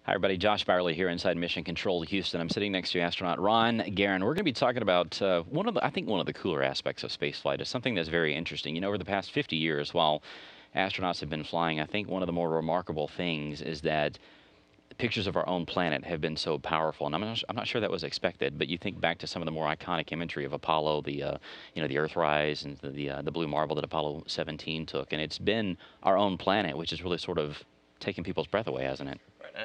Hi, everybody. Josh Byerly here inside Mission Control Houston. I'm sitting next to astronaut Ron Garan. We're going to be talking about I think one of the cooler aspects of spaceflight is something that's very interesting. You know, over the past 50 years, while astronauts have been flying, I think one of the more remarkable things is that pictures of our own planet have been so powerful, and I'm not sure that was expected. But you think back to some of the more iconic imagery of Apollo, the Earthrise and the blue marble that Apollo 17 took, and it's been our own planet, which has really sort of taken people's breath away, hasn't it?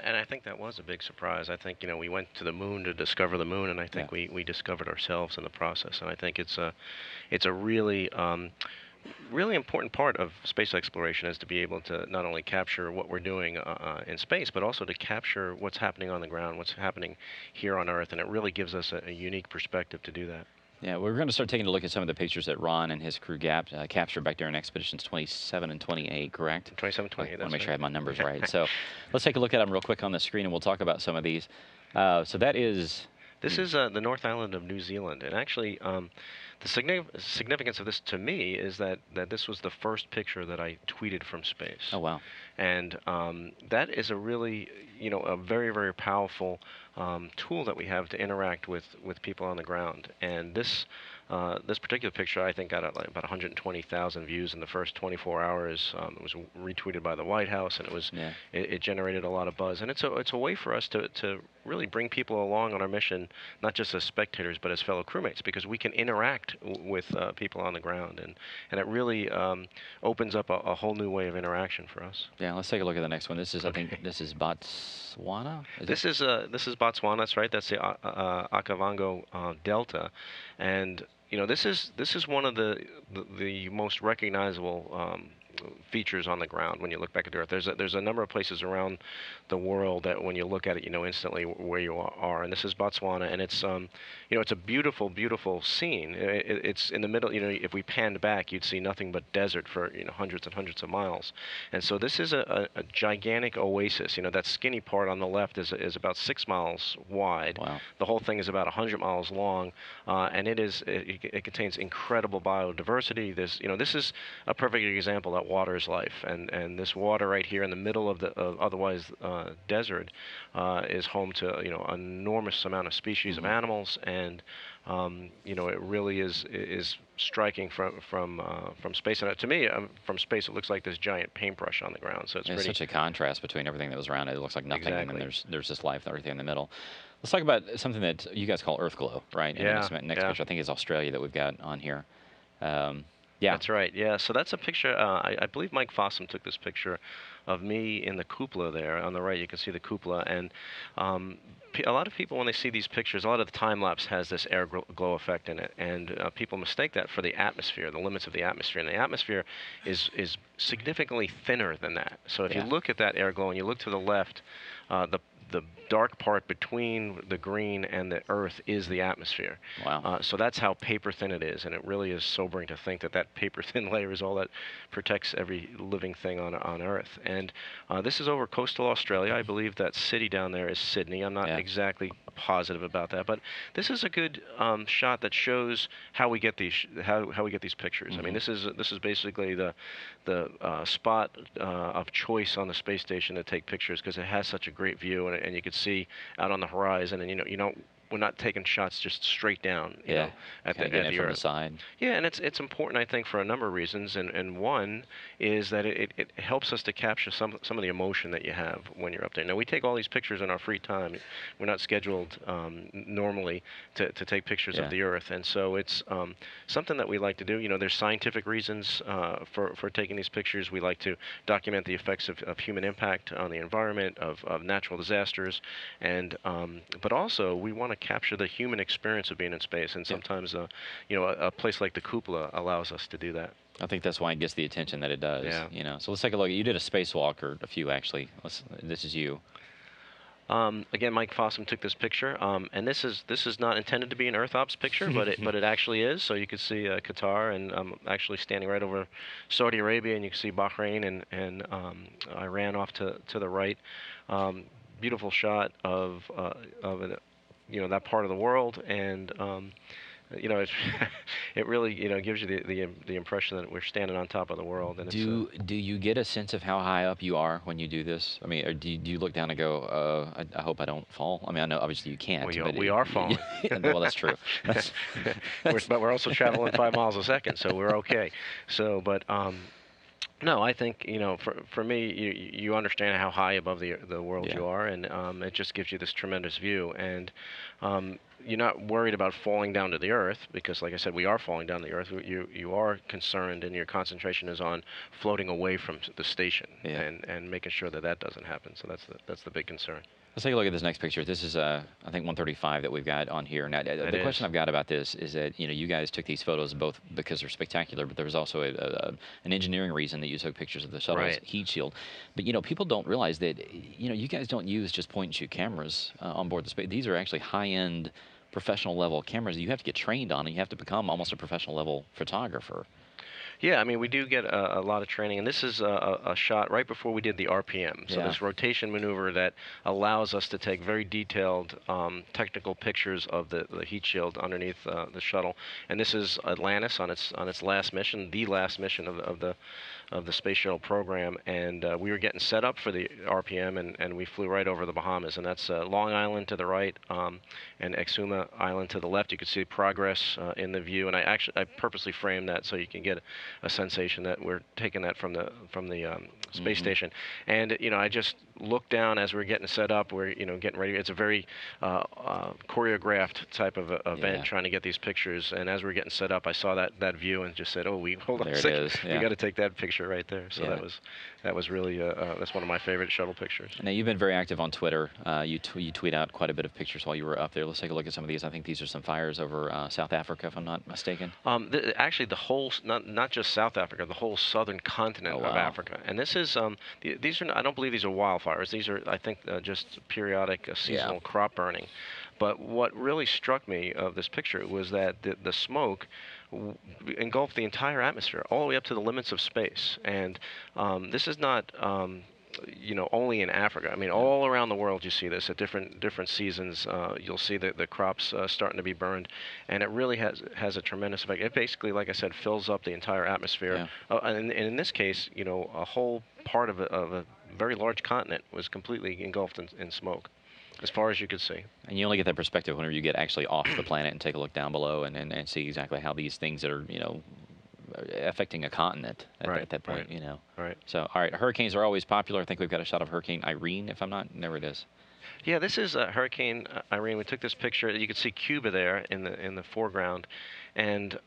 And I think that was a big surprise. I think, we went to the moon to discover the moon, and I think we discovered ourselves in the process. And I think it's a really really important part of space exploration is to be able to not only capture what we're doing in space, but also to capture what's happening on the ground, what's happening here on Earth, and it really gives us a unique perspective to do that. Yeah, we're going to start taking a look at some of the pictures that Ron and his crew captured back during expeditions 27 and 28, correct? 27, 28, I want to make right. sure I have my numbers right. So let's take a look at them real quick on the screen, and we'll talk about some of these. So that is... This is the North Island of New Zealand, and actually the significance of this to me is that this was the first picture that I tweeted from space. Oh, wow. And that is a really, a very, very powerful tool that we have to interact with people on the ground. And this particular picture, I think, got like about 120,000 views in the first 24 hours. It was retweeted by the White House, and it generated a lot of buzz. And it's a way for us to really bring people along on our mission, not just as spectators, but as fellow crewmates, because we can interact with people on the ground, and it really opens up a whole new way of interaction for us. Yeah, let's take a look at the next one. This is, I think, this is Botswana? This is Botswana. That's right. That's the Okavango Delta, and this is one of the most recognizable features on the ground when you look back at the Earth. There's a number of places around the world that when you look at it, you know instantly where you are. And this is Botswana, and it's it's a beautiful, beautiful scene. It's in the middle. If we panned back, you'd see nothing but desert for hundreds and hundreds of miles. And so this is a gigantic oasis. That skinny part on the left is about 6 miles wide. Wow. The whole thing is about 100 miles long, and it contains incredible biodiversity. This is a perfect example that water is life, and this water right here in the middle of the otherwise desert is home to an enormous amount of species of animals, and it really is striking from space. And to me, from space, it looks like this giant paintbrush on the ground. So it's such a contrast between everything that was around it. It looks like nothing, exactly. And then there's this life and everything in the middle. Let's talk about something that you guys call Earth Glow, right? And Yeah. next picture, I think, is Australia that we've got on here. Yeah. That's right. Yeah. So that's a picture. I believe Mike Fossum took this picture of me in the cupola there. On the right, you can see the cupola. And a lot of people, when they see these pictures, a lot of the time lapse has this air glow effect in it, and people mistake that for the atmosphere, the limits of the atmosphere. And the atmosphere is significantly thinner than that. So if you look at that air glow and you look to the left, the dark part between the green and the Earth is the atmosphere. Wow. So that's how paper thin it is, and it really is sobering to think that paper thin layer is all that protects every living thing on Earth. And this is over coastal Australia. I believe that city down there is Sydney. I'm not exactly positive about that, but this is a good shot that shows how we get these pictures. I mean, this is basically the spot of choice on the space station to take pictures because it has such a great view, and you could see out on the horizon, and we're not taking shots just straight down, at the Earth. From the side. Yeah, and it's important, I think, for a number of reasons, and one is that it helps us to capture some of the emotion that you have when you're up there. Now, we take all these pictures in our free time. We're not scheduled normally to take pictures of the Earth, and so it's something that we like to do. There's scientific reasons for taking these pictures. We like to document the effects of human impact on the environment, of natural disasters, and but also we want to capture the human experience of being in space, and sometimes a place like the cupola allows us to do that. I think that's why it gets the attention that it does. Yeah. So let's take a look. You did a spacewalk, or a few actually. This is you. Again, Mike Fossum took this picture, and this is not intended to be an Earth Ops picture, but it actually is. So you can see Qatar, and I'm actually standing right over Saudi Arabia, and you can see Bahrain and Iran off to the right. Beautiful shot of that part of the world, and you know, it really, you know, gives you the impression that we're standing on top of the world. And Do you get a sense of how high up you are when you do this? I mean, or do you look down and go, I hope I don't fall? I mean, I know obviously you can't, but we are falling. well, that's true. But we're also traveling 5 miles a second, so we're okay. So, but no, I think, you know, for me, you understand how high above the world Yeah. you are, and it just gives you this tremendous view, and you're not worried about falling down to the earth, because, like I said, we are falling down to the earth. You are concerned, and your concentration is on floating away from the station, Yeah. and making sure that that doesn't happen. So that's the big concern. Let's take a look at this next picture. This is, I think, 135 that we've got on here. Now, the question I've got about this is that, you know, you guys took these photos both because they're spectacular, but there was also an engineering reason that you took pictures of the shuttle's heat shield. But, you know, people don't realize that, you know, you guys don't use just point-and-shoot cameras on board the space. These are actually high-end, professional-level cameras that you have to get trained on, and you have to become almost a professional-level photographer. Yeah, I mean, we do get a lot of training, and this is a shot right before we did the RPM. So this rotation maneuver that allows us to take very detailed technical pictures of the heat shield underneath the shuttle. And this is Atlantis on its last mission, the last mission of the space shuttle program. And we were getting set up for the RPM, and we flew right over the Bahamas. And that's Long Island to the right, and Exuma Island to the left. You can see progress in the view, and I purposely framed that so you can get a sensation that we're taking that from the space station. And you know, I just looked down as we were getting set up. We're, you know, getting ready. It's a very choreographed type of event, trying to get these pictures. And as we were getting set up, I saw that view and just said, "Oh, hold on a second. We got to take that picture right there." So that was really that's one of my favorite shuttle pictures. Now, you've been very active on Twitter. You tweet out quite a bit of pictures while you were up there. Let's take a look at some of these. I think these are some fires over South Africa, if I'm not mistaken. Actually, the whole, not just South Africa, the whole southern continent of Africa. And this is these are, I don't believe these are wildfires. These are, I think, just periodic seasonal crop burning. But what really struck me of this picture was that the smoke engulfed the entire atmosphere, all the way up to the limits of space. And this is not you know, only in Africa. I mean, all around the world you see this at different seasons. You'll see the crops starting to be burned, and it really has a tremendous effect. It basically, like I said, fills up the entire atmosphere. And in this case, you know, a whole part of a very large continent was completely engulfed in smoke, as far as you could see. And you only get that perspective whenever you get actually off the planet and take a look down below and see exactly how these things that are, you know, affecting a continent at that point, you know. So, all right, hurricanes are always popular. I think we've got a shot of Hurricane Irene, if I'm not, there it is. Yeah, this is Hurricane Irene. We took this picture. You can see Cuba there in the foreground, and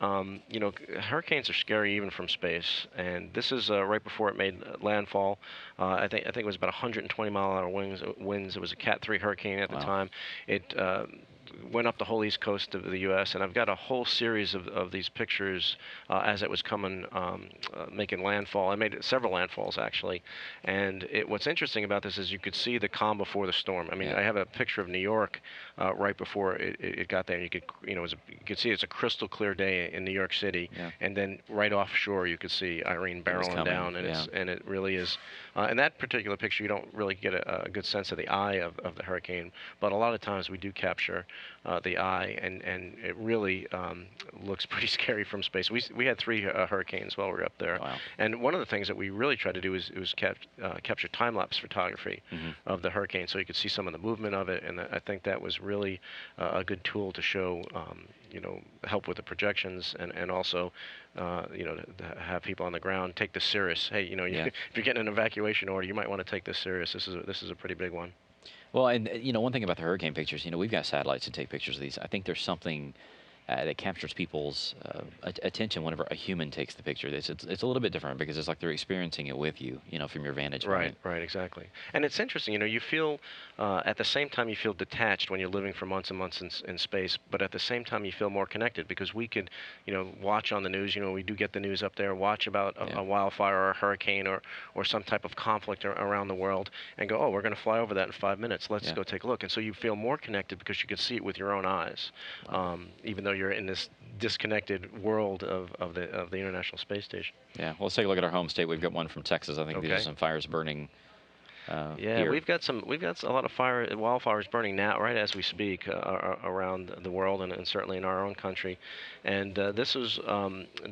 you know, hurricanes are scary even from space. And this is right before it made landfall. I think it was about 120-mile-an-hour winds. It was a Cat 3 hurricane at the time. It went up the whole east coast of the U.S., and I've got a whole series of these pictures as it was coming, making landfall. I made several landfalls, actually. And what's interesting about this is you could see the calm before the storm. I mean, I have a picture of New York right before it got there. And you could, you know, you could see it's a crystal clear day in New York City. And then right offshore, you could see Irene barreling down, and it really is. In that particular picture, you don't really get a good sense of the eye of the hurricane, but a lot of times we do capture the eye, and it really looks pretty scary from space. We had 3 hurricanes while we were up there, and one of the things that we really tried to do was capture time-lapse photography of the hurricane, so you could see some of the movement of it, and I think that was really a good tool to show, you know, help with the projections, and also, you know, to have people on the ground take this serious. Hey, you know, if you're getting an evacuation order, you might want to take this serious. This is a pretty big one. Well, and you know, one thing about the hurricane pictures, you know, we've got satellites to take pictures of these. I think there's something that captures people's attention whenever a human takes the picture. It's a little bit different because it's like they're experiencing it with you, you know, from your vantage point. Right, exactly. And it's interesting, you know, you feel, at the same time you feel detached when you're living for months and months in space, but at the same time you feel more connected because we could, you know, watch on the news, you know, we do get the news up there, watch about a wildfire or a hurricane or some type of conflict around the world and go, oh, we're going to fly over that in 5 minutes. Let's go take a look. And so you feel more connected because you can see it with your own eyes, even though you're in this disconnected world of the International Space Station. Yeah, well, let's take a look at our home state. We've got one from Texas. I think these are some fires burning Yeah, here. we've got a lot of wildfires burning now, right as we speak, around the world and certainly in our own country. And this was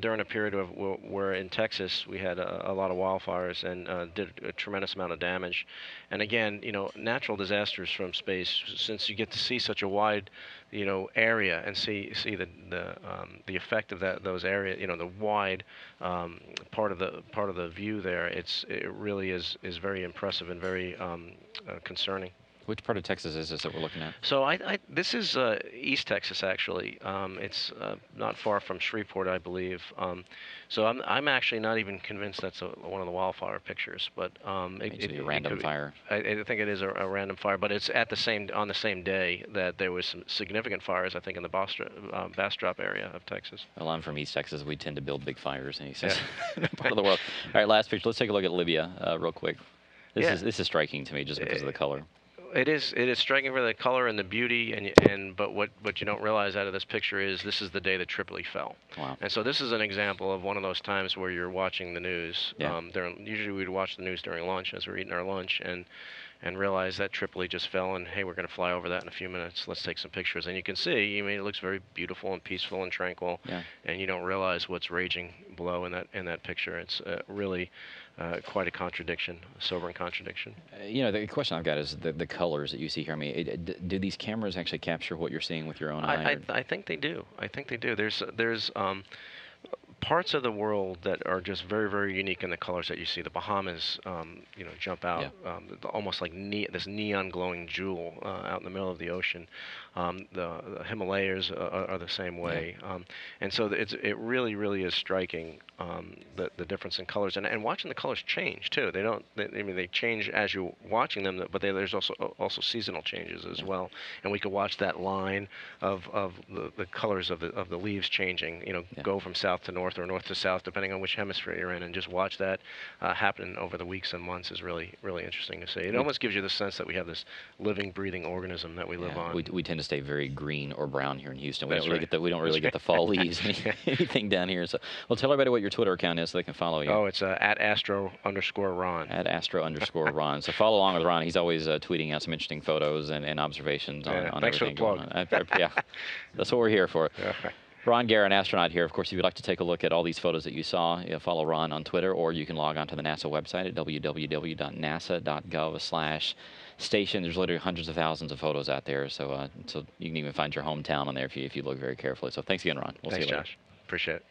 during a period of where in Texas we had a lot of wildfires and did a tremendous amount of damage. And again, natural disasters from space, since you get to see such a wide, area and see the effect of those areas, the wide part of the view there. It really is very impressive and very concerning. Which part of Texas is this that we're looking at? So this is East Texas actually. It's not far from Shreveport, I believe. So I'm actually not even convinced that's one of the wildfire pictures, but It be a random fire. I think it is a random fire, but it's on the same day that there was some significant fires, I think, in the Bastrop area of Texas. Well, I'm from East Texas. We tend to build big fires in East Texas, part of the world. All right, last picture. Let's take a look at Libya real quick. This is striking to me just because of the color. It is striking for the color and the beauty, but what you don't realize out of this picture is this is the day that Tripoli fell. Wow. And so this is an example of one of those times where you're watching the news. Yeah. Usually we'd watch the news during lunch as we're eating our lunch and realize that Tripoli just fell, and hey, we're going to fly over that in a few minutes. Let's take some pictures. And you can see, it looks very beautiful and peaceful and tranquil. Yeah. And you don't realize what's raging below in that picture. It's really quite a contradiction, a sobering contradiction. The question I've got is the colors that you see here. I mean, do these cameras actually capture what you're seeing with your own eye? I think they do. I think they do. There's parts of the world that are just very, very unique in the colors that you see. The Bahamas, jump out, almost like this neon glowing jewel out in the middle of the ocean. The Himalayas are the same way, and so it really, really is striking the difference in colors and watching the colors change too. They change as you're watching them, but there's also seasonal changes as well. And we could watch that line of the colors of the leaves changing. Go from south to north or north to south, depending on which hemisphere you're in, and just watch that happen over the weeks and months is really, really interesting to see. It almost gives you the sense that we have this living, breathing organism that we live on. We tend to stay very green or brown here in Houston. We That's don't really right. we don't really get the fall leaves, anything down here. So, well, tell everybody what your Twitter account is so they can follow you. Oh, it's at Astro_Ron. At Astro_Ron. So follow along with Ron. He's always tweeting out some interesting photos and observations on thanks everything for the plug. going on. Yeah, that's what we're here for. Okay. Ron Garan, astronaut here. Of course, if you'd like to take a look at all these photos that you saw, follow Ron on Twitter, or you can log on to the NASA website at www.nasa.gov/station. There's literally hundreds of thousands of photos out there, so you can even find your hometown on there if you look very carefully. So thanks again, Ron. We'll see you later. Thanks, Josh. Appreciate it.